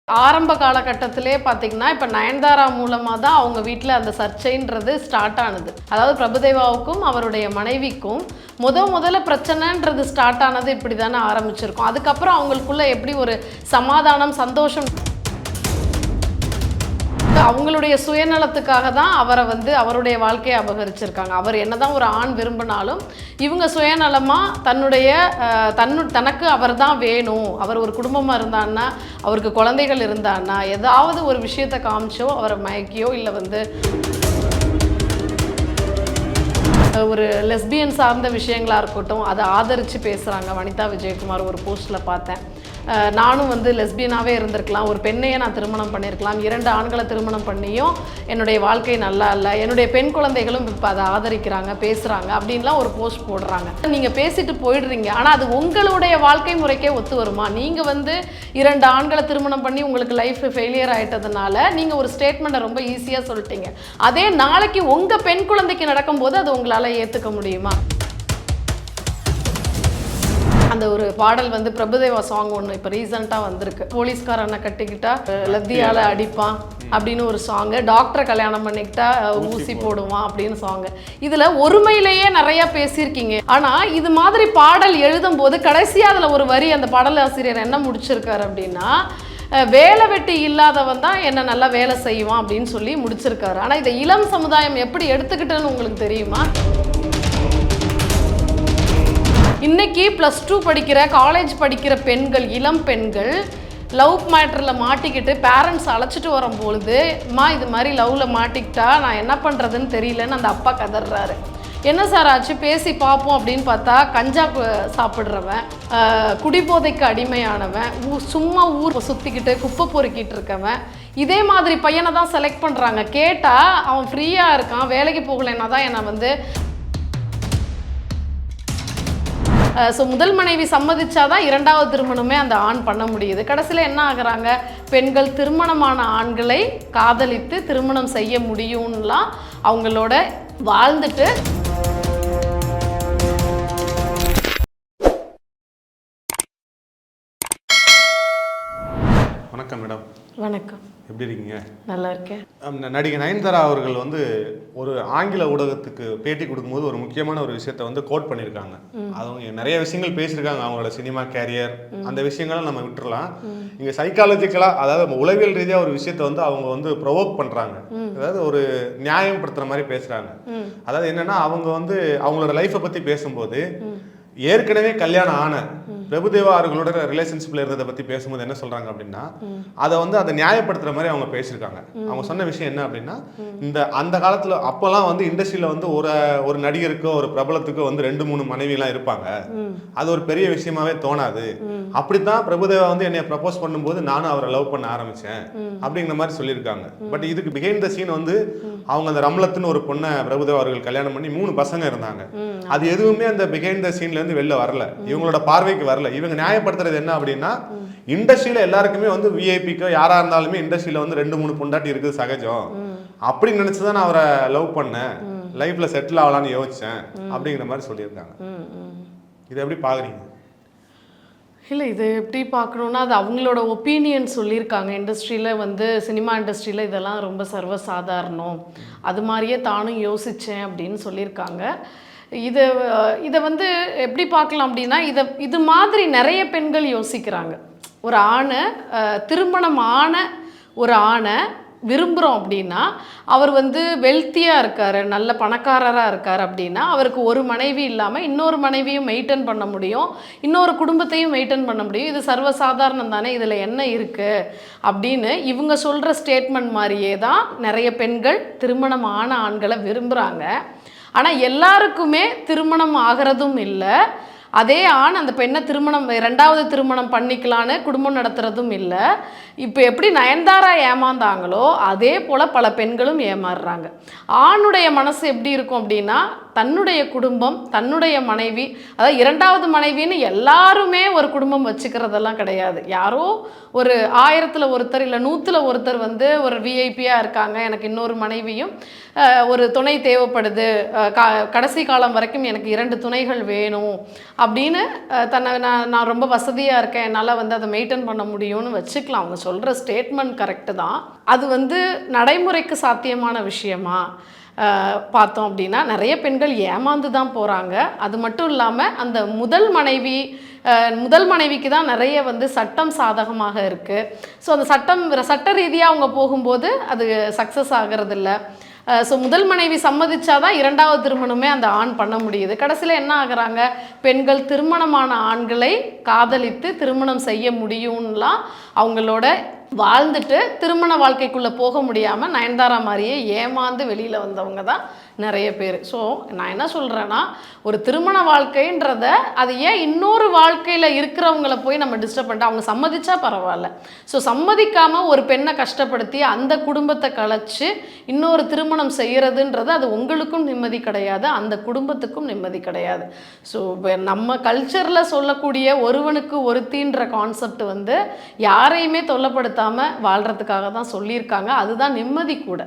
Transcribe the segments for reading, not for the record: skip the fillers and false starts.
ஆரம்ப காலகட்டத்திலே பார்த்தீங்கன்னா இப்போ நயன்தாரா மூலமாக தான் அவங்க வீட்டில் அந்த சர்ச்சைன்றது ஸ்டார்ட் ஆனது. அதாவது பிரபுதேவாவுக்கும் அவருடைய மனைவிக்கும் முதல்ல பிரச்சனைன்றது ஸ்டார்ட் ஆனது இப்படி தானே ஆரம்பிச்சிருக்கோம். அதுக்கப்புறம் அவங்களுக்குள்ள எப்படி ஒரு சமாதானம் சந்தோஷம் அவங்களுடைய சுயநலத்துக்காக தான் அவருடைய வாழ்க்கையை அபகரிச்சிருக்காங்க. அவர் என்னதான் ஒரு ஆண் விரும்பினாலும் இவங்க சுயநலமாக தனக்கு அவர் தான் வேணும், அவர் ஒரு குடும்பமாக இருந்தான்னா, அவருக்கு குழந்தைகள் இருந்தான்னா, ஏதாவது ஒரு விஷயத்தை காமிச்சோ அவரை மயக்கியோ இல்லை ஒரு லெஸ்பியன் சார்ந்த விஷயங்களாக இருக்கட்டும் அதை ஆதரித்து பேசுகிறாங்க. வனிதா விஜயகுமார் ஒரு போஸ்ட்டில் பார்த்தேன், நானும் லெஸ்பியனாகவே இருந்திருக்கலாம், ஒரு பெண்ணையே நான் திருமணம் பண்ணியிருக்கலாம், 2 ஆண்களை திருமணம் பண்ணியும் என்னுடைய வாழ்க்கை நல்லா இல்லை, என்னுடைய பெண் குழந்தைகளும் இப்போ அதை ஆதரிக்கிறாங்க பேசுகிறாங்க அப்படின்லாம் ஒரு போஸ்ட் போடுறாங்க. நீங்கள் பேசிட்டு போயிடுறீங்க, ஆனால் அது உங்களுடைய வாழ்க்கை முறைக்கே ஒத்து வருமா? நீங்கள் 2 ஆண்களை திருமணம் பண்ணி உங்களுக்கு லைஃப் ஃபெயிலியர் ஆகிட்டதுனால நீங்கள் ஒரு ஸ்டேட்மெண்ட்டை ரொம்ப ஈஸியாக சொல்லிட்டீங்க. அதே நாளைக்கு உங்கள் பெண் குழந்தைக்கு நடக்கும்போது அது உங்களால் ஏற்றுக்க முடியுமா? அந்த ஒரு பாடல் பிரபுதேவா சாங் ஒன்று இப்போ ரீசெண்டாக வந்திருக்கு, போலீஸ்காரனை கட்டிக்கிட்டா லத்தியால் அடிப்பான் அப்படின்னு ஒரு சாங்கு, டாக்டரை கல்யாணம் பண்ணிக்கிட்டா ஊசி போடுவான் அப்படின்னு சாங்கு. இதில் ஒருமையிலேயே நிறையா பேசியிருக்கீங்க. ஆனால் இது மாதிரி பாடல் எழுதும் போது கடைசியாக அதில் ஒரு வரி அந்த பாடலாசிரியர் என்ன முடிச்சிருக்காரு அப்படின்னா, வேலை வெட்டி இல்லாதவன் தான் என்ன நல்லா வேலை செய்வான் அப்படின்னு சொல்லி முடிச்சிருக்காரு. ஆனால் இதை இளம் சமுதாயம் எப்படி எடுத்துக்கிட்டேன்னு உங்களுக்கு தெரியுமா? இன்னைக்கு +2 படிக்கிற காலேஜ் படிக்கிற பெண்கள், இளம் பெண்கள் லவ் மேட்டரில் மாட்டிக்கிட்டு பேரண்ட்ஸ் அழைச்சிட்டு வரும்பொழுது, இது மாதிரி லவ்வில் மாட்டிக்கிட்டா நான் என்ன பண்ணுறதுன்னு தெரியலன்னு அந்த அப்பா கதறாரு. என்ன சார் ஆச்சு, பேசி பார்ப்போம் அப்படின்னு பார்த்தா கஞ்சா சாப்பிட்றவன், குடிபோதைக்கு அடிமையானவன், சும்மா ஊர் சுற்றிக்கிட்டு குப்பை பொறுக்கிட்டு இருக்கவன், இதே மாதிரி பையனை தான் செலக்ட் பண்ணுறாங்க. கேட்டால் அவன் ஃப்ரீயாக இருக்கான், வேலைக்கு போகலைன்னா தான் என்னை ஸோ முதல் மனைவி சம்மதிச்சாதான் 2வது திருமணமே அந்த ஆண் பண்ண முடியுது. கடைசியில் என்ன ஆகுறாங்க, பெண்கள் திருமணமான ஆண்களை காதலித்து திருமணம் செய்ய முடியும்லாம் அவங்களோட வாழ்ந்துட்டு. வணக்கம் மேடம். வணக்கம். எப்படி இருக்கீங்க? நல்லா இருக்கேன். நடிகை நயன்தாரா அவர்கள் ஒரு ஆங்கில ஊடகத்துக்கு பேட்டி கொடுக்கும்போது ஒரு முக்கியமான ஒரு விஷயத்த கோட் பண்ணியிருக்காங்க. அவங்க நிறைய விஷயங்கள் பேசியிருக்காங்க, அவங்களோட சினிமா கேரியர், அந்த விஷயங்களை நம்ம விட்டுறலாம். இங்கே சைக்காலஜிக்கலா, அதாவது உளவியல் ரீதியாக ஒரு விஷயத்த அவங்க ப்ரொவோக் பண்ணுறாங்க, அதாவது ஒரு நியாயப்படுத்துகிற மாதிரி பேசுகிறாங்க. அதாவது என்னன்னா, அவங்க அவங்களோட லைஃப்பை பற்றி பேசும்போது ஏற்கனவே கல்யாணம் ஆன பிரபுதேவா அவர்களோட ரிலேஷன்ஷிப்ல இருந்ததை பத்தி பேசும்போது என்ன சொல்றாங்க அப்படின்னா, அதை நியாயப்படுத்துற மாதிரி அவங்க பேசியிருக்காங்க. அவங்க சொன்ன விஷயம் என்ன அப்படின்னா, அந்த காலத்துல அப்பெல்லாம் இண்டஸ்ட்ரியில ஒரு நடிகருக்கோ ஒரு பிரபலத்துக்கோ 2-3 மனைவி எல்லாம் இருப்பாங்க, அது ஒரு பெரிய விஷயமாவே தோணாது. அப்படித்தான் பிரபுதேவா என்னைய ப்ரப்போஸ் பண்ணும்போது நானும் அவரை லவ் பண்ண ஆரம்பிச்சேன் அப்படிங்கிற மாதிரி சொல்லியிருக்காங்க. பட் இதுக்கு பிஹைண்ட் த சீன் அவங்க அந்த ரம்லத்துன்னு ஒரு பொண்ணை பிரபுதேவா அவர்கள் கல்யாணம் பண்ணி 3 பசங்க இருந்தாங்க. அது எதுவுமே அந்த பிஹைண்ட் த சீன்ல இருந்து வெளில வரல, இவங்களோட பார்வைக்கு வரல. இவங்க நியாயப்படுத்துறது என்ன அப்படின்னா, இண்டஸ்ட்ரியில எல்லாருக்குமே விஐபிக்கோ யாரா இருந்தாலுமே இண்டஸ்ட்ரியில 2-3 பொண்டாட்டி இருக்குது சகஜம், அப்படி நினைச்சுதான் நான் அவரை லவ் பண்ணேன், லைஃப்ல செட்டில் ஆகலான்னு யோசிச்சேன் அப்படிங்கிற மாதிரி சொல்லியிருக்காங்க. இதை எப்படி பாக்குறீங்க? இல்லை, இது எப்படி பார்க்கணுன்னா, அது அவங்களோட ஒப்பீனியன் சொல்லியிருக்காங்க. இண்டஸ்ட்ரியில் சினிமா இண்டஸ்ட்ரியில் இதெல்லாம் ரொம்ப சர்வசாதாரணம், அது மாதிரியே தானும் யோசித்தேன் அப்படின்னு சொல்லியிருக்காங்க. இதை எப்படி பார்க்கலாம் அப்படின்னா, இது மாதிரி நிறைய பெண்கள் யோசிக்கிறாங்க. ஒரு ஆணை திருமணம் ஆன ஒரு ஆணை விரும்புகிறோம் அப்படின்னா, அவர் வெல்த்தியாக இருக்கார், நல்ல பணக்காரராக இருக்கார் அப்படின்னா, அவருக்கு ஒரு மனைவி இல்லாமல் இன்னொரு மனைவியும் மெயின்டைன் பண்ண முடியும், இன்னொரு குடும்பத்தையும் மெயின்டைன் பண்ண முடியும். இது சர்வசாதாரணம் தானே, இதில் என்ன இருக்குது அப்படின்னு இவங்க சொல்கிற ஸ்டேட்மெண்ட் மாதிரியே தான் நிறைய பெண்கள் திருமணம் ஆன ஆண்களை விரும்புகிறாங்க. ஆனால் எல்லாருக்குமே திருமணம் ஆகிறதும் இல்லை, அதே ஆண் அந்த பெண்ணை 2வது திருமணம் பண்ணிக்கலான்னு குடும்பம் நடத்துகிறதும் இல்லை. இப்போ எப்படி நயன்தாரா ஏமாந்தாங்களோ அதே போல் பல பெண்களும் ஏமாறுறாங்க. ஆணுடைய மனசு எப்படி இருக்கும் அப்படின்னா, தன்னுடைய குடும்பம், தன்னுடைய மனைவி, அதாவது இரண்டாவது மனைவின்னு எல்லாருமே ஒரு குடும்பம் வச்சுக்கிறதெல்லாம் கிடையாது. யாரோ ஒரு 1000ல் ஒருத்தர் இல்லை 100ல் ஒருத்தர் வந்து ஒரு விஐபியாக இருக்காங்க, எனக்கு இன்னொரு மனைவியும் ஒரு துணை தேவைப்படுது, கடைசி காலம் வரைக்கும் எனக்கு 2 துணைகள் வேணும் அப்படின்னு தன்னை நான் ரொம்ப வசதியாக இருக்கேன், என்னால் வந்து அதை மெயின்டைன் பண்ண முடியும்னு வச்சுக்கலாம். அவங்க சொல்கிற ஸ்டேட்மெண்ட் கரெக்டு தான். அது வந்து நடைமுறைக்கு சாத்தியமான விஷயமா பார்த்தோம் அப்படின்னா நிறைய பெண்கள் ஏமாந்து தான் போகிறாங்க. அது மட்டும் இல்லாமல் அந்த முதல் மனைவிக்கு தான் நிறைய வந்து சட்டம் சாதகமாக இருக்குது. ஸோ அந்த சட்ட ரீதியாக அவங்க போகும்போது அது சக்ஸஸ் ஆகிறதில்ல. ஸோ முதல் மனைவி சம்மதிச்சாதான் இரண்டாவது திருமணமே அந்த ஆண் பண்ண முடியுது. கடைசியில் என்ன ஆகுறாங்க, பெண்கள் திருமணமான ஆண்களை காதலித்து திருமணம் செய்ய முடியும்லாம் அவங்களோட வாழ்ந்துட்டு திருமண வாழ்க்கைக்குள்ளே போக முடியாமல் நயன்தாரா மாதிரியே ஏமாந்து வெளியில் வந்தவங்க தான் நிறைய பேர். ஸோ நான் என்ன சொல்கிறேன்னா, ஒரு திருமண வாழ்க்கைன்றத அது ஏன் இன்னொரு வாழ்க்கையில் இருக்கிறவங்கள போய் நம்ம டிஸ்டர்ப் பண்ணிட்டு, அவங்க சம்மதிச்சா பரவாயில்ல. ஸோ சம்மதிக்காமல் ஒரு பெண்ணை கஷ்டப்படுத்தி அந்த குடும்பத்தை கலைச்சி இன்னொரு திருமணம் செய்கிறதுன்றது அது உங்களுக்கும் நிம்மதி கிடையாது, அந்த குடும்பத்துக்கும் நிம்மதி கிடையாது. ஸோ நம்ம கல்ச்சரில் சொல்லக்கூடிய ஒருவனுக்கு ஒருத்தின்ற கான்செப்ட் வந்து யாரையுமே தொல்லப்படுத்தாமல் வாழ்கிறதுக்காக தான் சொல்லியிருக்காங்க. அதுதான் நிம்மதி கூட.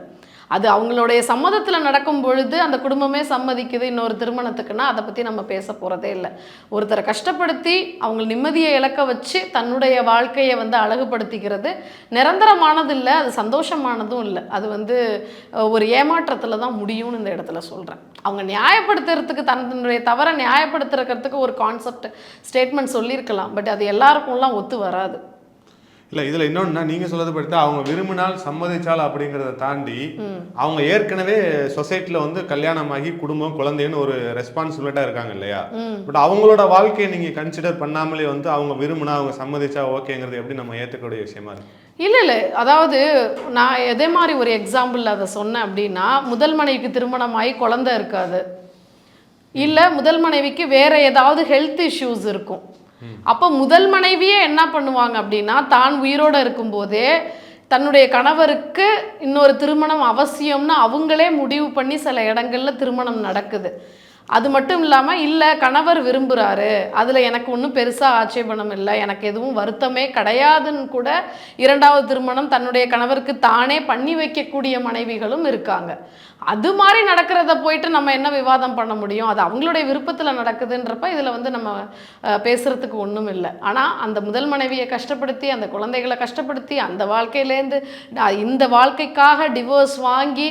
அது அவங்களுடைய சம்மதத்தில் நடக்கும் பொழுது அந்த குடும்பமே சம்மதிக்குது இன்னொரு திருமணத்துக்குன்னா அதை பற்றி நம்ம பேச போகிறதே இல்லை. ஒருத்தரை கஷ்டப்படுத்தி அவங்க நிம்மதியை இழக்க வச்சு தன்னுடைய வாழ்க்கையை வந்து அழகுபடுத்திக்கிறது நிரந்தரமானது இல்லை, அது சந்தோஷமானதும் இல்லை. அது வந்து ஒரு ஏமாற்றத்தில் தான் முடியும்னு இந்த இடத்துல சொல்கிறேன். அவங்க நியாயப்படுத்துறதுக்கு தன்னுடைய தவறை நியாயப்படுத்துறதுக்கு ஒரு கான்செப்ட் ஸ்டேட்மெண்ட் சொல்லியிருக்கலாம், பட் அது எல்லாருக்கும்லாம் ஒத்து வராது. இல்லை இதில் இன்னொன்னா நீங்கள் சொல்லது படுத்தா அவங்க விரும்பினால் சம்மதிச்சால் அப்படிங்கிறத தாண்டி அவங்க ஏற்கனவே சொசைட்டியில் வந்து கல்யாணமாகி குடும்பம் குழந்தைன்னு ஒரு ரெஸ்பான்சிபிலிட்டாக இருக்காங்க இல்லையா. பட் அவங்களோட வாழ்க்கையை நீங்கள் கன்சிடர் பண்ணாமலே வந்து அவங்க விரும்பினா அவங்க சம்மதிச்சா ஓகேங்கிறது எப்படி நம்ம ஏற்றுக்கூடிய விஷயமா இருக்கு? இல்லை, அதாவது நான் எதே மாதிரி ஒரு எக்ஸாம்பிள் அதை சொன்னேன் அப்படின்னா, முதல் மனைவிக்கு திருமணமாகி குழந்தை இருக்காது, இல்லை முதல் மனைவிக்கு வேற ஏதாவது ஹெல்த் இஷ்யூஸ் இருக்கும். அப்போ முதல் மனைவியே என்ன பண்ணுவாங்க அப்படின்னா, தான் உயிரோடு இருக்கும்போதே தன்னுடைய கணவருக்கு இன்னொரு திருமணம் அவசியம்னு அவங்களே முடிவு பண்ணி சில இடங்கள்ல திருமணம் நடக்குது. அது மட்டும் இல்லாமல் இல்லை கணவர் விரும்புகிறாரு, அதில் எனக்கு ஒன்றும் பெருசாக ஆட்சேபணம் இல்லை, எனக்கு எதுவும் வருத்தமே கிடையாதுன்னு கூட இரண்டாவது திருமணம் தன்னுடைய கணவருக்கு தானே பண்ணி வைக்கக்கூடிய மனைவிகளும் இருக்காங்க. அது மாதிரி நடக்கிறத போயிட்டு நம்ம என்ன விவாதம் பண்ண முடியும்? அது அவங்களுடைய விருப்பத்தில் நடக்குதுன்றப்ப இதில் வந்து நம்ம பேசுகிறதுக்கு ஒன்றும் இல்லை. ஆனால் அந்த முதல் மனைவியை கஷ்டப்படுத்தி அந்த குழந்தைகளை கஷ்டப்படுத்தி அந்த வாழ்க்கையிலேருந்து இந்த வாழ்க்கைக்காக டிவோர்ஸ் வாங்கி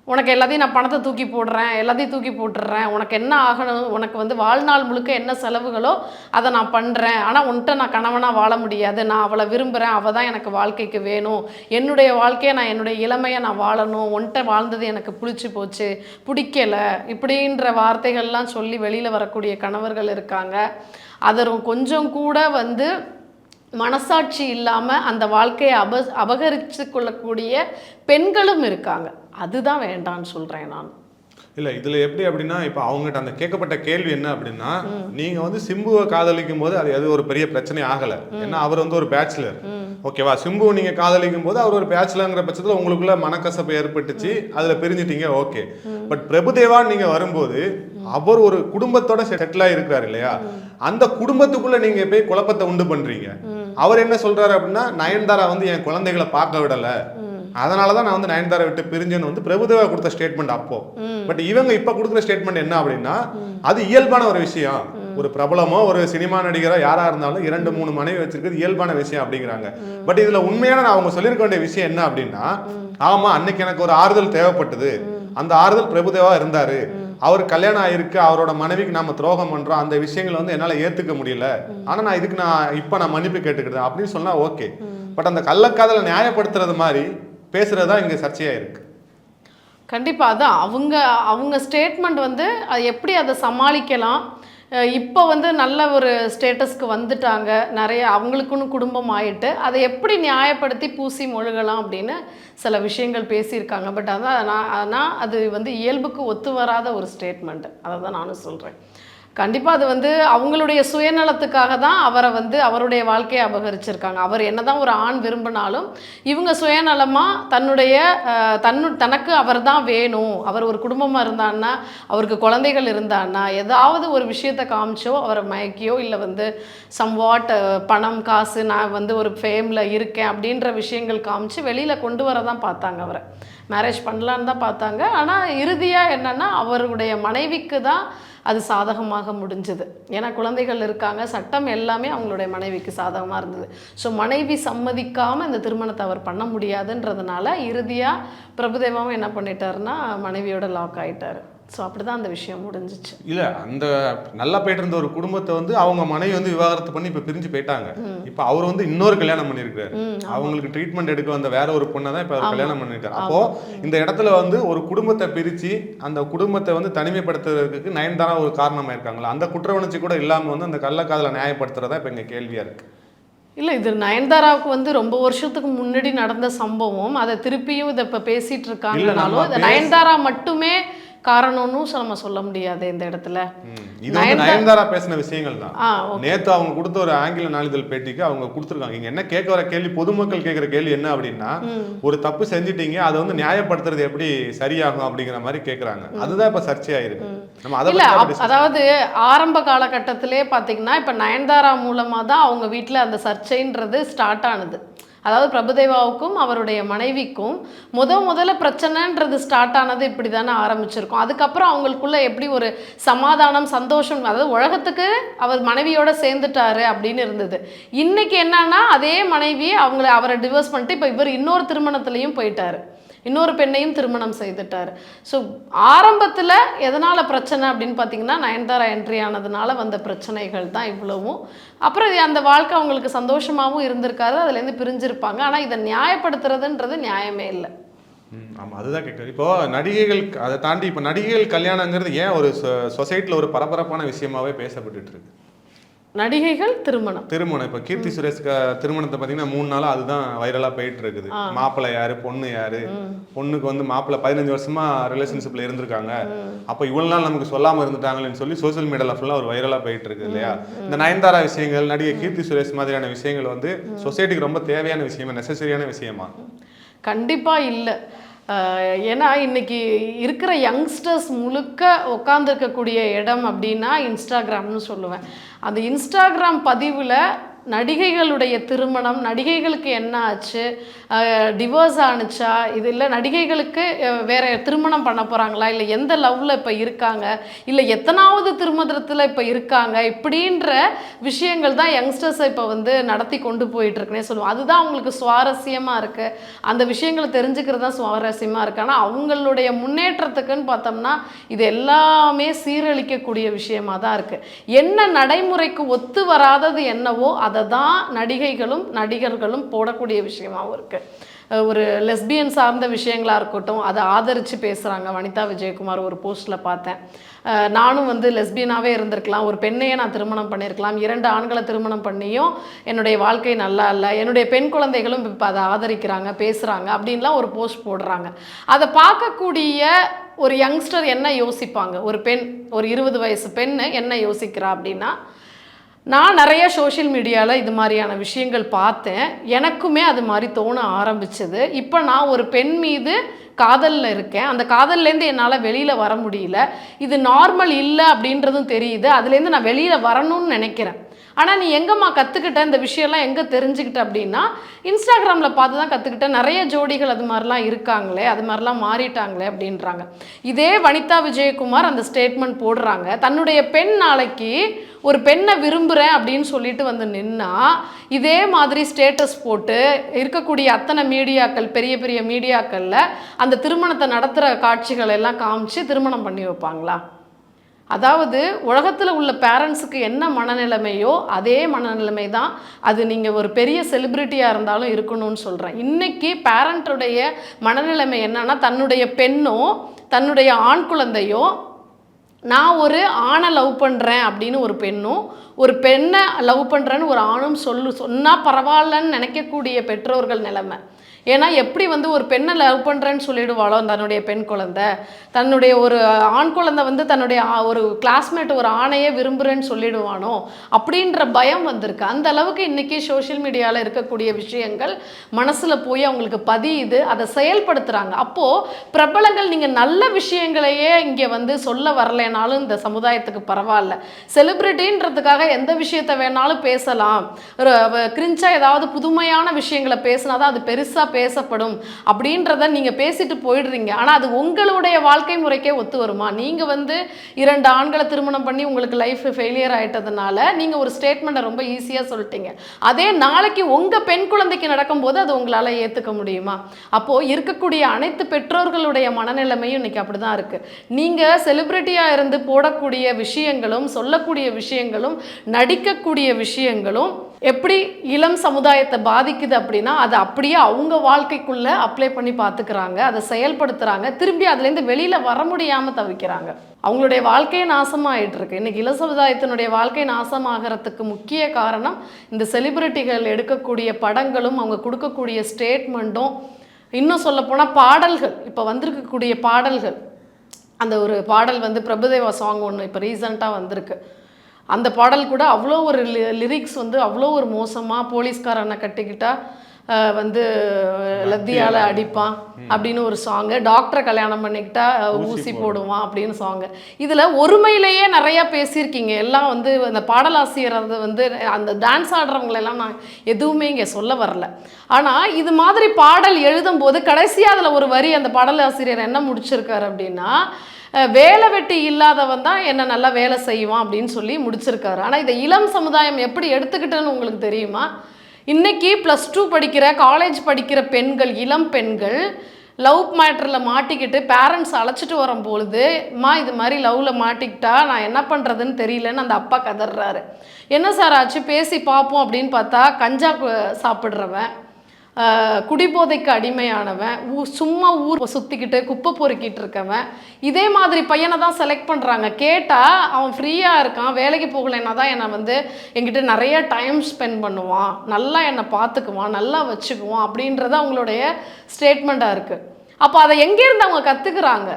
உனக்கு எல்லாத்தையும் நான் பணத்தை தூக்கி போடுறேன், எல்லாத்தையும் தூக்கி போட்டுடுறேன், உனக்கு என்ன ஆகணும், உனக்கு வந்து வாழ்நாள் முழுக்க என்ன செலவுகளோ அதை நான் பண்ணுறேன், ஆனால் உன்கிட்ட நான் கணவனாக வாழ முடியாது, நான் அவளை விரும்புகிறேன், அவள் தான் எனக்கு வாழ்க்கைக்கு வேணும், என்னுடைய வாழ்க்கையை நான் என்னுடைய இளமையை நான் வாழணும், உன்கிட்ட வாழ்ந்தது எனக்கு பிடிச்சி போச்சு, பிடிக்கலை, இப்படின்ற வார்த்தைகள்லாம் சொல்லி வெளியில் வரக்கூடிய கணவர்கள் இருக்காங்க. அதை கொஞ்சம் கூட வந்து மனசாட்சி இல்லாமல் அந்த வாழ்க்கையை அபகரித்து கொள்ளக்கூடிய பெண்களும் இருக்காங்க. அதுதான் வேண்டான்னு சொல்கிறேன் நான். இல்லை இதில் எப்படி அப்படின்னா, இப்போ அவங்ககிட்ட அந்த கேட்கப்பட்ட கேள்வி என்ன அப்படின்னா, நீங்கள் வந்து சிம்புவை காதலிக்கும் போது அது ஒரு பெரிய பிரச்சனை ஆகலை, ஏன்னா அவர் வந்து ஒரு பேச்சுலர், ஓகேவா. சிம்புவை நீங்கள் காதலிக்கும் போது அவர் ஒரு பேச்சுலருங்கிற பட்சத்தில் உங்களுக்குள்ள மனக்கசப்பு ஏற்பட்டுச்சு, அதில் பிரிஞ்சிட்டீங்க, ஓகே. பட் பிரபுதேவா நீங்கள் வரும்போது அவர் ஒரு குடும்பத்தோட செட்டிலாக இருக்கிறார் இல்லையா, அந்த குடும்பத்துக்குள்ள நீங்கள் போய் குழப்பத்தை உண்டு பண்ணுறீங்க. அவர் என்ன சொல்கிறாரு அப்படின்னா, நயன்தாரா வந்து என் குழந்தைகளை பார்க்க விடலை, அதனால தான் நான் வந்து நயன்தாரா விட்டு பிரிஞ்சேன்னு வந்து பிரபுதேவா கொடுத்த ஸ்டேட்மெண்ட் அப்போ. பட் இவங்க இப்போ கொடுக்குற ஸ்டேட்மெண்ட் என்ன அப்படின்னா, அது இயல்பான ஒரு விஷயம், ஒரு பிரபலமோ ஒரு சினிமா நடிகரோ யாராக இருந்தாலும் 2-3 மனைவி வச்சிருக்கிறது இயல்பான விஷயம் அப்படிங்கிறாங்க. பட் இதில் உண்மையான அவங்க சொல்லியிருக்க வேண்டிய விஷயம் என்ன அப்படின்னா, ஆமாம் அன்னைக்கு எனக்கு ஒரு ஆறுதல் தேவைப்பட்டது, அந்த ஆறுதல் பிரபுதேவா இருந்தார், அவர் கல்யாணம் ஆயிருக்கு, அவரோட மனைவிக்கு நாம துரோகம் பண்றோம், அந்த விஷயங்களை வந்து என்னால் ஏற்றுக்க முடியல, ஆனால் நான் இதுக்கு இப்போ நான் மன்னிப்பு கேட்டுக்கிட்டேன் அப்படின்னு சொன்னா ஓகே. பட் அந்த கள்ளக்காதலை நியாயப்படுத்துறது மாதிரி பேசுறது தான் இங்கே சர்ச்சையாக இருக்கு. கண்டிப்பாக அதான் அவங்க ஸ்டேட்மெண்ட் வந்து அது எப்படி அதை சமாளிக்கலாம், இப்போ வந்து நல்ல ஒரு ஸ்டேட்டஸ்க்கு வந்துட்டாங்க, நிறைய அவங்களுக்குன்னு குடும்பம் ஆயிட்டு அதை எப்படி நியாயப்படுத்தி பூசி மொழுகலாம் அப்படின்னு சில விஷயங்கள் பேசியிருக்காங்க. பட் அதான் நான் அது வந்து இயல்புக்கு ஒத்து வராத ஒரு ஸ்டேட்மெண்ட், அதை தான் நானும் சொல்கிறேன். கண்டிப்பாக அது வந்து அவங்களுடைய சுயநலத்துக்காக தான் அவரை வந்து அவருடைய வாழ்க்கையை அபகரிச்சிருக்காங்க. அவர் என்னதான் ஒரு ஆண் விரும்பினாலும் இவங்க சுயநலமாக தன்னுடைய தனக்கு அவர் தான் வேணும், அவர் ஒரு குடும்பமாக இருந்தான்னா, அவருக்கு குழந்தைகள் இருந்தான்னா, ஏதாவது ஒரு விஷயத்தை காமிச்சோ அவரை மயக்கியோ இல்லை வந்து சம்வாட் பணம் காசு நான் வந்து ஒரு ஃபேமில் இருக்கேன் அப்படின்ற விஷயங்கள் காமிச்சு வெளியில் கொண்டு வர தான் பார்த்தாங்க. அவரை மேரேஜ் பண்ணலான்னு தான் பார்த்தாங்க. ஆனால் இறுதியாக என்னென்னா அவருடைய மனைவிக்கு தான் அது சாதகமாக முடிஞ்சது. ஏன்னா குழந்தைகள் இருக்காங்க, சட்டம் எல்லாமே அவங்களுடைய மனைவிக்கு சாதகமாக இருந்தது. ஸோ மனைவி சம்மதிக்காமல் இந்த திருமணத்தை அவர் பண்ண முடியாதுன்றதுனால இறுதியாக பிரபுதேவாவும் என்ன பண்ணிட்டாருன்னா மனைவியோட லாக் ஆகிட்டார். ஸோ அப்படி தான் அந்த விஷயம் முடிஞ்சிச்சு. இல்லை, அந்த நல்லா போயிட்டு இருந்த ஒரு குடும்பத்தை வந்து அவங்க மனைவி வந்து விவாகரத்து பண்ணி இப்போ பிரிஞ்சு போயிட்டாங்க. இப்போ அவர் வந்து இன்னொரு கல்யாணம் பண்ணியிருக்காரு. அவங்களுக்கு ட்ரீட்மெண்ட் எடுக்க வந்த வேற ஒரு பொண்ணை தான் இப்போ அவர் கல்யாணம் பண்ணிட்டார். அப்போ இந்த இடத்துல வந்து ஒரு குடும்பத்தை பிரித்து அந்த குடும்பத்தை வந்து தனிமைப்படுத்துறதுக்கு நயன்தாரா ஒரு காரணமாக இருக்காங்களா? அந்த குற்ற உணர்ச்சி கூட இல்லாமல் வந்து அந்த கள்ளக்காதலை நியாயப்படுத்துறதா இப்போ இங்கே கேள்வியாக இருக்குது. இல்லை, இது நயன்தாராவுக்கு வந்து ரொம்ப வருஷத்துக்கு முன்னாடி நடந்த சம்பவம். அதை திருப்பியும் இதை இப்போ பேசிகிட்டு இருக்காங்கனாலும் இதை நயன்தாரா மட்டுமே காரணம்னு நம்ம சொல்ல முடியாது இந்த இடத்துல. இது வந்து நயன்தாரா பேசின விஷயங்கள் தான். நேத்து அவங்க கொடுத்த ஒரு ஆங்கில நாளிதழ் பேட்டிக்கு அவங்க கொடுத்துருக்காங்க. இங்க என்ன கேட்க வர கேள்வி, பொதுமக்கள் கேட்கிற கேள்வி என்ன அப்படின்னா, ஒரு தப்பு செஞ்சிட்டீங்க அதை வந்து நியாயப்படுத்துறது எப்படி சரியாகும் அப்படிங்கிற மாதிரி கேட்கறாங்க. அதுதான் இப்ப சர்ச்சையாயிருக்கு. நம்ம அதை அதாவது ஆரம்ப காலகட்டத்திலே பாத்தீங்கன்னா இப்ப நயன்தாரா மூலமா தான் அவங்க வீட்டுல அந்த சர்ச்சைன்றது ஸ்டார்ட் ஆனது. அதாவது பிரபுதேவாவுக்கும் அவருடைய மனைவிக்கும் முதல்ல பிரச்சனைன்றது ஸ்டார்ட் ஆனது இப்படி தானே ஆரம்பிச்சிருக்கும். அதுக்கப்புறம் அவங்களுக்குள்ள எப்படி ஒரு சமாதானம் சந்தோஷம், அதாவது உலகத்துக்கு அவர் மனைவியோட சேர்ந்துட்டாரு அப்படின்னு இருந்தது. இன்னைக்கு என்னன்னா அதே மனைவி அவரை டிவோர்ஸ் பண்ணிட்டு இப்போ இவர் இன்னொரு திருமணத்துலையும் போயிட்டாரு, இன்னொரு பெண்ணையும் திருமணம் செய்துட்டார். ஸோ ஆரம்பத்தில் எதனால் பிரச்சனை அப்படின்னு பார்த்தீங்கன்னா நயன்தாரா என்ட்ரி ஆனதுனால வந்த பிரச்சனைகள் தான் இவ்வளவும். அப்புறம் அந்த வாழ்க்கை அவங்களுக்கு சந்தோஷமாகவும் இருந்திருக்காரு, அதுலேருந்து பிரிஞ்சிருப்பாங்க. ஆனால் இதை நியாயப்படுத்துறதுன்றது நியாயமே இல்லை. ஆமாம், அதுதான் கேட்குறது. இப்போ நடிகைகள் அதை தாண்டி இப்போ நடிகைகள் கல்யாணங்கிறது ஏன் ஒரு சொசைட்டியில் ஒரு பரபரப்பான விஷயமாவே பேசப்பட்டு இருக்கு? நடிகைகள் திருமணம் இப்போ கீர்த்தி சுரேஷ் திருமணத்தை பார்த்தீங்கன்னா 3 நாளாக அதுதான் வைரலாக போயிட்டு இருக்குது. மாப்பிள்ளை யாரு, பொண்ணு யாரு, பொண்ணுக்கு வந்து மாப்பிள்ளை 15 வருஷமா ரிலேஷன்ஷிப்ல இருந்திருக்காங்க, அப்போ இவ்வளவு நாள் நமக்கு சொல்லாமல் இருந்துட்டாங்களேன்னு சொல்லி சோசியல் மீடியாவில் ஃபுல்லாக ஒரு வைரலாக போயிட்டு இருக்கு இல்லையா? இந்த நயன்தாரா விஷயங்கள், நடிகை கீர்த்தி சுரேஷ் மாதிரியான விஷயங்கள் வந்து சொசைட்டிக்கு ரொம்ப தேவையான விஷயமா, நெசசரியான விஷயமா? கண்டிப்பாக இல்லை. ஏன்னா இன்றைக்கி இருக்கிற யங்ஸ்டர்ஸ் முழுக்க உட்காந்துருக்கக்கூடிய இடம் அப்படின்னா இன்ஸ்டாகிராம்னு சொல்லுவேன். அந்த இன்ஸ்டாகிராம் பதிவில் நடிகைகளுடைய திருமணம், நடிகைகளுக்கு என்ன ஆச்சு, டிவோர்ஸ் ஆணுச்சா, இது இல்லை நடிகைகளுக்கு வேற திருமணம் பண்ண போகிறாங்களா, இல்லை எந்த லவ்வில் இப்போ இருக்காங்க, இல்லை எத்தனாவது திருமணத்தில் இப்போ இருக்காங்க, இப்படின்ற விஷயங்கள் தான் யங்ஸ்டர்ஸை இப்போ வந்து நடத்தி கொண்டு போயிட்டுருக்குன்னே சொல்லுவோம். அதுதான் அவங்களுக்கு சுவாரஸ்யமாக இருக்குது, அந்த விஷயங்களை தெரிஞ்சுக்கிறது தான் சுவாரஸ்யமாக இருக்குது. ஆனால் அவங்களுடைய முன்னேற்றத்துக்குன்னு பார்த்தோம்னா இது எல்லாமே சீரழிக்கக்கூடிய விஷயமாக தான் இருக்குது. என்ன நடைமுறைக்கு ஒத்து வராதது என்னவோ அதை தான் நடிகைகளும் நடிகர்களும் போடக்கூடிய விஷயமாகவும் இருக்குது. ஒரு லெஸ்பியன் சார்ந்த விஷயங்களாக இருக்கட்டும், அதை ஆதரித்து பேசுகிறாங்க. வனிதா விஜயகுமார் ஒரு போஸ்ட்டில் பார்த்தேன், நானும் வந்து லெஸ்பியனாகவே இருந்திருக்கலாம், ஒரு பெண்ணையே நான் திருமணம் பண்ணியிருக்கலாம், 2 ஆண்களை திருமணம் பண்ணியும் என்னுடைய வாழ்க்கை நல்லா இல்லை, என்னுடைய பெண் குழந்தைகளும் இப்போ அதை ஆதரிக்கிறாங்க, பேசுகிறாங்க அப்படின்லாம் ஒரு போஸ்ட் போடுறாங்க. அதை பார்க்கக்கூடிய ஒரு யங்ஸ்டர் என்ன யோசிப்பாங்க, ஒரு பெண், ஒரு 20 வயசு பெண் என்ன யோசிக்கிறா அப்படின்னா, நான் நிறைய சோஷியல் மீடியாவில் இது மாதிரியான விஷயங்கள் பார்த்தேன், எனக்குமே அது மாதிரி தோண ஆரம்பிச்சது. இப்போ நான் ஒரு பெண் மீது காதலில் இருக்கேன், அந்த காதல்லேருந்து என்னால் வெளியில் வர முடியல, இது நார்மல் இல்லை அப்படின்றதும் தெரியுது, அதுலேருந்து நான் வெளியில் வரணும்னு நினைக்கிறேன். ஆனால் நீ எங்கேம்மா கற்றுக்கிட்ட, இந்த விஷயம்லாம் எங்கே தெரிஞ்சுக்கிட்ட அப்படின்னா இன்ஸ்டாகிராமில் பார்த்து தான் கற்றுக்கிட்டேன், நிறைய ஜோடிகள் அது மாதிரிலாம் இருக்காங்களே, அது மாதிரிலாம் மாறிட்டாங்களே அப்படின்றாங்க. இதே வனிதா விஜயகுமார் அந்த ஸ்டேட்மெண்ட் போடுறாங்க, தன்னுடைய பெண் நாளைக்கு ஒரு பெண்ணை விரும்புகிறேன் அப்படின்னு சொல்லிட்டு வந்து நின்னா இதே மாதிரி ஸ்டேட்டஸ் போட்டு இருக்கக்கூடிய அத்தனை மீடியாக்கள், பெரிய பெரிய மீடியாக்களில் அந்த திருமணத்தை நடத்துகிற காட்சிகள் எல்லாம் காமிச்சு திருமணம் பண்ணி வைப்பாங்களா? அதாவது உலகத்தில் உள்ள பேரண்ட்ஸுக்கு என்ன மனநிலைமையோ அதே மனநிலைமை தான் அது நீங்கள் ஒரு பெரிய செலிப்ரிட்டியாக இருந்தாலும் இருக்கணும்னு சொல்கிறேன். இன்றைக்கி பேரண்ட்டுடைய மனநிலைமை என்னன்னா, தன்னுடைய பெண்ணோ தன்னுடைய ஆண் குழந்தையோ, நான் ஒரு ஆணை லவ் பண்ணுறேன் அப்படின்னு ஒரு பெண்ணும், ஒரு பெண்ணை லவ் பண்ணுறேன்னு ஒரு ஆணும் சொன்னால் பரவாயில்லன்னு நினைக்கக்கூடிய பெற்றோர்கள் நிலைமை. ஏன்னா எப்படி வந்து ஒரு பெண்ணை லவ் பண்ணுறேன்னு சொல்லிடுவாளோ தன்னுடைய பெண் குழந்தை, தன்னுடைய ஒரு ஆண் குழந்தை வந்து தன்னுடைய ஒரு கிளாஸ்மேட் ஒரு ஆணையே விரும்புகிறேன்னு சொல்லிடுவானோ அப்படின்ற பயம் வந்திருக்கு. அந்த அளவுக்கு இன்றைக்கி சோஷியல் மீடியாவில் இருக்கக்கூடிய விஷயங்கள் மனசில் போய் அவங்களுக்கு பதியுது, அதை செயல்படுத்துகிறாங்க. அப்போது பிரபலங்கள் நீங்கள் நல்ல விஷயங்களையே இங்கே வந்து சொல்ல வரலைனாலும் இந்த சமுதாயத்துக்கு பரவாயில்ல, செலிப்ரிட்டின்றதுக்காக எந்த விஷயத்தை வேணாலும் பேசலாம், கிரிஞ்சாக ஏதாவது புதுமையான விஷயங்களை பேசினா தான் அது பெருசாக பேசப்படும் அப்படின்றத நீங்கள் பேசிட்டு போயிடுறீங்க. ஆனால் அது உங்களுடைய வாழ்க்கை முறைக்கே ஒத்து வருமா? நீங்கள் வந்து 2 ஆண்களை திருமணம் பண்ணி உங்களுக்கு லைஃப் ஃபெயிலியர் ஆகிட்டதுனால நீங்கள் ஒரு ஸ்டேட்மெண்ட்டை ரொம்ப ஈஸியாக சொல்லிட்டீங்க. அதே நாளைக்கு உங்கள் பெண் குழந்தைக்கு நடக்கும்போது அது உங்களால் ஏற்றுக்க முடியுமா? அப்போது இருக்கக்கூடிய அனைத்து பெற்றோர்களுடைய மனநிலைமையும் இன்றைக்கி அப்படி தான் இருக்குது. நீங்கள் செலிப்ரிட்டியாக இருந்து போடக்கூடிய விஷயங்களும் சொல்லக்கூடிய விஷயங்களும் நடிக்கக்கூடிய விஷயங்களும் எப்படி இளம் சமுதாயத்தை பாதிக்குது அப்படின்னா அதை அப்படியே அவங்க வாழ்க்கைக்குள்ளே அப்ளை பண்ணி பார்த்துக்கிறாங்க, அதை செயல்படுத்துகிறாங்க, திரும்பி அதுலேருந்து வெளியில் வர முடியாமல் தவிக்கிறாங்க. அவங்களுடைய வாழ்க்கையை நாசமாகிட்டு இருக்கு. இன்றைக்கி இளம் சமுதாயத்தினுடைய வாழ்க்கை நாசமாகிறதுக்கு முக்கிய காரணம் இந்த செலிபிரிட்டிகள் எடுக்கக்கூடிய படங்களும் அவங்க கொடுக்கக்கூடிய ஸ்டேட்மெண்ட்டும். இன்னும் சொல்லப்போனால் பாடல்கள், இப்போ வந்திருக்கக்கூடிய பாடல்கள், அந்த ஒரு பாடல் வந்து பிரபுதேவா சாங் ஒன்று இப்போ ரீசண்டாக வந்திருக்கு. அந்த பாடல் கூட அவ்வளோ ஒரு லிரிக்ஸ் வந்து அவ்வளோ ஒரு மோசமாக, போலீஸ்காரனை கட்டிக்கிட்டா வந்து லத்தியால் அடிப்பான் அப்படின்னு ஒரு சாங்கு, டாக்டரை கல்யாணம் பண்ணிக்கிட்டா ஊசி போடுவான் அப்படின்னு சாங்கு. இதில் ஒருமையிலேயே நிறையா பேசியிருக்கீங்க. எல்லாம் வந்து அந்த பாடலாசிரியர் அது வந்து அந்த டான்ஸ் ஆடுறவங்களெல்லாம் நான் எதுவுமே இங்கே சொல்ல வரல. ஆனால் இது மாதிரி பாடல் எழுதும்போது கடைசியாக அதில் ஒரு வரி அந்த பாடலாசிரியர் என்ன முடிச்சிருக்காரு அப்படின்னா, வேலை வெட்டி இல்லாதவன் தான் என்ன நல்லா வேலை செய்வான் அப்படின்னு சொல்லி முடிச்சிருக்காரு. ஆனால் இதை இளம் சமுதாயம் எப்படி எடுத்துக்கிட்டேன்னு உங்களுக்கு தெரியுமா? இன்றைக்கி +2 படிக்கிற காலேஜ் படிக்கிற பெண்கள், இளம் பெண்கள் லவ் மேட்டரில் மாட்டிக்கிட்டு பேரண்ட்ஸ் அழைச்சிட்டு வரும்பொழுது, இது மாதிரி லவ்வில் மாட்டிக்கிட்டா நான் என்ன பண்ணுறதுன்னு தெரியலன்னு அந்த அப்பா கதறாரு. என்ன சார் ஆச்சு, பேசி பார்ப்போம் அப்படின்னு பார்த்தா கஞ்சா சாப்பிட்றவன், குடிபோதைக்கு அடிமையானவன், சும்மா ஊர் சுற்றிக்கிட்டு குப்பை பொறுக்கிட்டு இருக்கவன், இதே மாதிரி பையனை தான் செலக்ட் பண்ணுறாங்க. கேட்டால் அவன் ஃப்ரீயாக இருக்கான், வேலைக்கு போகலைன்னா தான் என்னை வந்து என்கிட்ட நிறைய டைம் ஸ்பெண்ட் பண்ணுவான், நல்லா என்னை பார்த்துக்குவான், நல்லா வச்சுக்குவான் அப்படின்றது அவங்களுடைய ஸ்டேட்மெண்ட்டாக இருக்குது. அப்போ அதை எங்கேருந்து அவங்க கற்றுக்குறாங்க?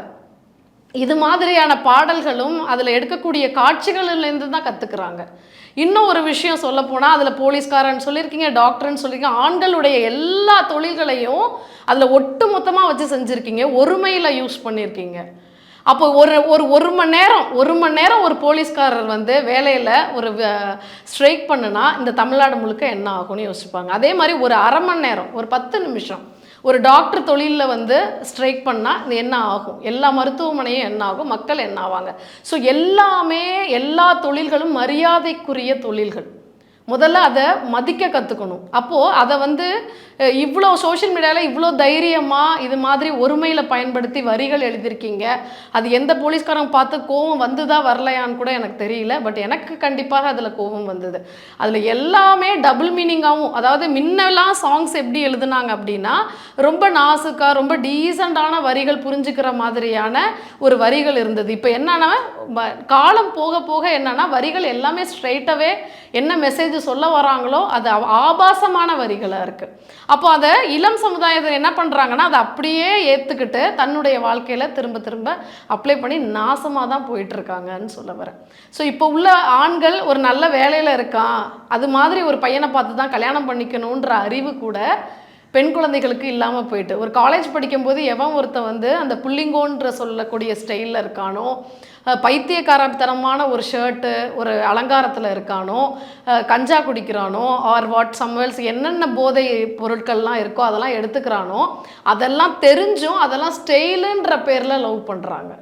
இது மாதிரியான பாடல்களும் அதில் எடுக்கக்கூடிய காட்சிகளிலேருந்து தான் கற்றுக்குறாங்க. இன்னும் ஒரு விஷயம் சொல்ல போனால், அதில் போலீஸ்காரன் சொல்லியிருக்கீங்க, டாக்டர்னு சொல்லியிருக்கீங்க, ஆண்களுடைய எல்லா தொழில்களையும் அதில் ஒட்டு மொத்தமாக வச்சு செஞ்சுருக்கீங்க, ஒருமையில் யூஸ் பண்ணியிருக்கீங்க. அப்போ ஒரு மணி நேரம் ஒரு போலீஸ்காரர் வந்து வேலையில் ஒரு ஸ்ட்ரைக் பண்ணுனா இந்த தமிழ்நாடு முழுக்க என்ன ஆகும்னு யோசிப்பாங்க. அதே மாதிரி ஒரு அரை மணி நேரம், ஒரு 10 நிமிஷம் ஒரு டாக்டர் தொழிலில் வந்து ஸ்ட்ரைக் பண்ணால் இது என்ன ஆகும், எல்லா மருத்துவமனையும் என்ன ஆகும், மக்கள் என்ன ஆவாங்க. ஸோ எல்லா தொழில்களும் மரியாதைக்குரிய தொழில்கள். முதல்ல அதை மதிக்க கற்றுக்கணும். அப்போது அதை வந்து இவ்வளோ சோஷியல் மீடியாவில் இவ்வளோ தைரியமாக இது மாதிரி ஒருமையில் பயன்படுத்தி வரிகள் எழுதியிருக்கீங்க. அது எந்த போலீஸ்காரங்க பார்த்து கோபம் வந்துதா வரலையான்னு கூட எனக்கு தெரியல. பட் எனக்கு கண்டிப்பாக அதில் கோபம் வந்தது. அதில் எல்லாமே டபுள் மீனிங்காகவும், அதாவது முன்னெல்லாம் சாங்ஸ் எப்படி எழுதுனாங்க அப்படின்னா ரொம்ப நாசுக்காக ரொம்ப டீசெண்டான வரிகள் புரிஞ்சுக்கிற மாதிரியான ஒரு வரிகள் இருந்தது. இப்போ என்னன்னா காலம் போக போக என்னன்னா வரிகள் எல்லாமே ஸ்ட்ரைட்டாகவே என்ன மெசேஜ் சொல்ல வராங்களோ அது ஆபாசமான வரிகளாக இருக்குது. அப்போ அதை இளம் சமுதாயத்தில் என்ன பண்ணுறாங்கன்னா அதை அப்படியே ஏற்றுக்கிட்டு தன்னுடைய வாழ்க்கையில் திரும்ப திரும்ப அப்ளை பண்ணி நாசமாக தான் போயிட்டுருக்காங்கன்னு சொல்ல வரேன். ஸோ இப்போ உள்ள ஆண்கள் ஒரு நல்ல வேலையில் இருக்கான், அது மாதிரி ஒரு பையனை பார்த்து தான் கல்யாணம் பண்ணிக்கணுன்ற அறிவு கூட பெண் குழந்தைகளுக்கு இல்லாமல் போயிட்டு, ஒரு காலேஜ் படிக்கும்போது எவன் ஒருத்தன் வந்து அந்த புள்ளிங்கோன்ற சொல்லக்கூடிய ஸ்டைலில் இருக்கானோ, பைத்தியக்காரத்தனமான ஒரு ஷர்ட்டு ஒரு அலங்காரத்தில் இருக்கானோ, கஞ்சா குடிக்கிறானோ, ஆர் சம்வேல்ஸ் என்னென்ன போதை பொருட்கள்லாம் இருக்கோ அதெல்லாம் எடுத்துக்கிறானோ, அதெல்லாம் தெரிஞ்சும் அதெல்லாம் ஸ்டைலுன்ற பேரில் லவ் பண்ணுறாங்க.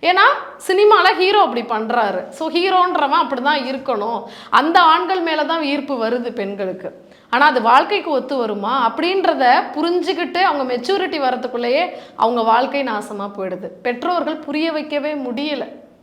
ஏன்னா சினிமாவில் ஹீரோ அப்படி பண்ணுறாரு. ஸோ ஹீரோன்றவன் அப்படி தான் இருக்கணும், அந்த ஆண்கள் மேலே தான் ஈர்ப்பு வருது பெண்களுக்கு. ஆனால் அது வாழ்க்கைக்கு ஒத்து வருமா அப்படின்றத புரிஞ்சுக்கிட்டு அவங்க மெச்சூரிட்டி வரத்துக்குள்ளேயே அவங்க வாழ்க்கை நாசமாக போயிடுது. பெற்றோர்கள் புரிய வைக்கவே முடியலை.